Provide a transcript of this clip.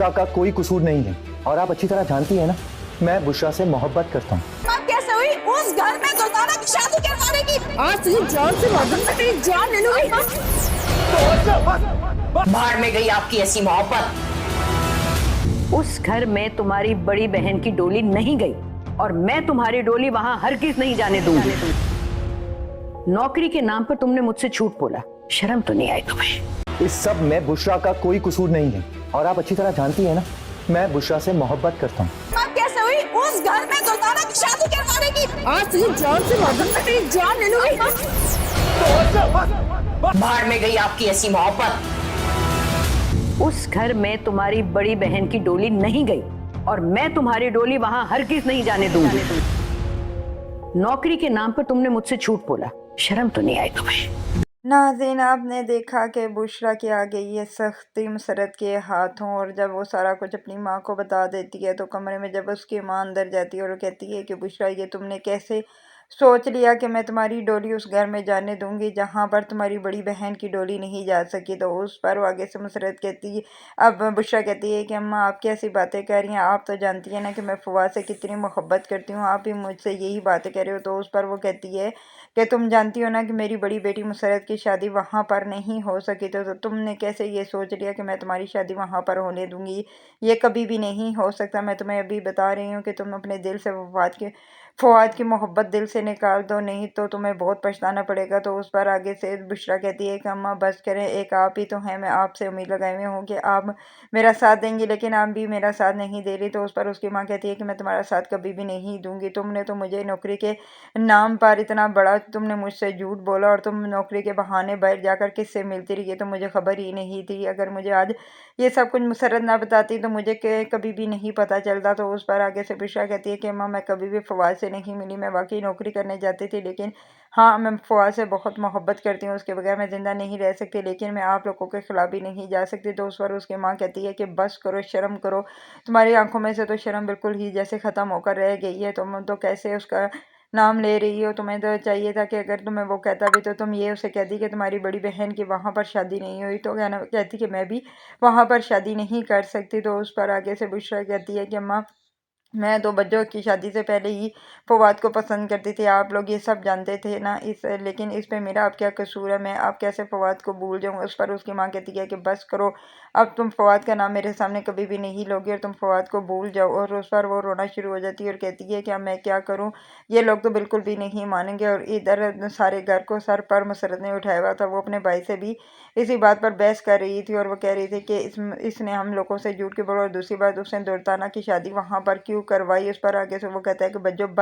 बुशरा का कोई कसूर नहीं है और आप अच्छी तरह जानती हैं ना, मैं बुशरा से मोहब्बत करता हूँ। बात कैसे हुई? उस घर में दुल्हना की शादी करवाने की। आज तुझे जान से मार दूंगा, तेरी जान ले लूंगी। बाहर में गई आपकी ऐसी मोहब्बत। उस घर में तुम्हारी बड़ी बहन की डोली नहीं गई और मैं तुम्हारी डोली वहां हरगिज नहीं जाने दूंगी। नौकरी के नाम पर तुमने मुझसे झूठ बोला, शर्म तो नहीं आई तुम्हें? इस सब में बुशरा का कोई कसूर नहीं है और आप अच्छी तरह जानती हैं ना, मैं बुशरा से मोहब्बत करता हूँ। बात कैसे हुई? उस घर में दुल्हना की शादी करवाने की। आज तुझे जान से मार दूंगा, तेरी जान ले लूंगी। बाहर में गई आपकी ऐसी मोहब्बत। उस घर में तुम्हारी बड़ी बहन की डोली नहीं गई और मैं तुम्हारी डोली वहां हरगिज नहीं जाने दूंगी। नौकरी के नाम पर तुमने मुझसे झूठ बोला, शर्म तो नहीं आई तुम्हें? नाज़रीन, आपने देखा कि बुशरा की आ गई है सख्ती मसरत के हाथों, और जब वो सारा कुछ अपनी माँ को बता देती है तो कमरे में जब उसकी माँ अंदर जाती है और वो कहती है कि बुशरा, ये तुमने कैसे सोच लिया कि मैं तुम्हारी डोली उस घर में जाने दूंगी जहाँ पर तुम्हारी बड़ी बहन की डोली नहीं जा सकी। तो उस पर वो आगे से मसरत कहती है, अब बुशरा कहती है कि अम्मा आप कैसी बातें कर रही हैं, आप तो जानती हैं ना कि मैं फवाद से कितनी मोहब्बत करती हूँ, आप भी मुझसे यही बातें कर रहे हो। तो उस पर वो कहती है कि तुम जानती हो ना कि मेरी बड़ी बेटी मुसरत की शादी वहाँ पर नहीं हो सकी, तो तुमने कैसे ये सोच लिया कि मैं तुम्हारी शादी वहाँ पर होने दूंगी? ये कभी भी नहीं हो सकता। मैं तुम्हें अभी बता रही हूँ कि तुम अपने दिल से फवाद की मोहब्बत दिल से निकाल दो, नहीं तो तुम्हें बहुत पछताना पड़ेगा। तो उस पर आगे से बुशरा कहती है कि अम्मा बस करें, एक आप ही तो हैं, मैं आपसे उम्मीद लगाए हुए हूँ कि आप मेरा साथ देंगी, लेकिन आप भी मेरा साथ नहीं दे रही। तो उस पर उसकी माँ कहती है कि मैं तुम्हारा साथ कभी भी नहीं दूंगी। तुमने तो मुझे नौकरी के नाम पर इतना बड़ा तुमने मुझसे झूठ बोला और तुम नौकरी के बहाने बाहर जाकर किससे मिलती रही, तो मुझे खबर ही नहीं थी। अगर मुझे आज ये सब कुछ मुसरत ना बताती तो मुझे कभी भी नहीं पता चलता। तो उस पर आगे से बुशरा कहती है कि अम्मा मैं कभी भी फवाद से नहीं मिली, मैं वाकई नौकरी करने जाती थी, लेकिन हाँ मैं फवाद से बहुत मोहब्बत करती हूँ, उसके बगैर मैं ज़िंदा नहीं रह सकती, लेकिन मैं आप लोगों के खिलाफ भी नहीं जा सकती। तो उस पर उसकी माँ कहती है कि बस करो, शर्म करो, तुम्हारी आंखों में से तो शर्म बिल्कुल ही जैसे ख़त्म होकर रह गई है। तुम तो कैसे उसका नाम ले रही हो? तुम्हें तो चाहिए था कि अगर तुम्हें वो कहता भी तो तुम ये उसे कहती कि तुम्हारी बड़ी बहन की वहाँ पर शादी नहीं हुई, तो कहती कि मैं भी वहाँ पर शादी नहीं कर सकती। तो उस पर आगे से बुशरा कहती है कि अम्मा मैं तो बच्चों की शादी से पहले ही फवाद को पसंद करती थी, आप लोग ये सब जानते थे ना, लेकिन इस पे मेरा अब क्या कसूर है, मैं अब कैसे फवाद को भूल जाऊँ? उस पर उसकी माँ कहती है कि बस करो, अब तुम फवाद का नाम मेरे सामने कभी भी नहीं लोगे और तुम फवाद को भूल जाओ। और उस पर वो रोना शुरू हो जाती है और कहती है कि अब मैं क्या करूँ, ये लोग तो बिल्कुल भी नहीं मानेंगे। और इधर सारे घर को सर पर मुसरत ने उठाया हुआ था, वो अपने भाई से भी इसी बात पर बहस कर रही थी और वो कह रही थी कि इसने हम लोगों से झूठ के बोला, और दूसरी बात उसने दुल्हना की शादी वहाँ पर क्यों करवाई। उस पर आगे से वो कहता है कि बच्चों बस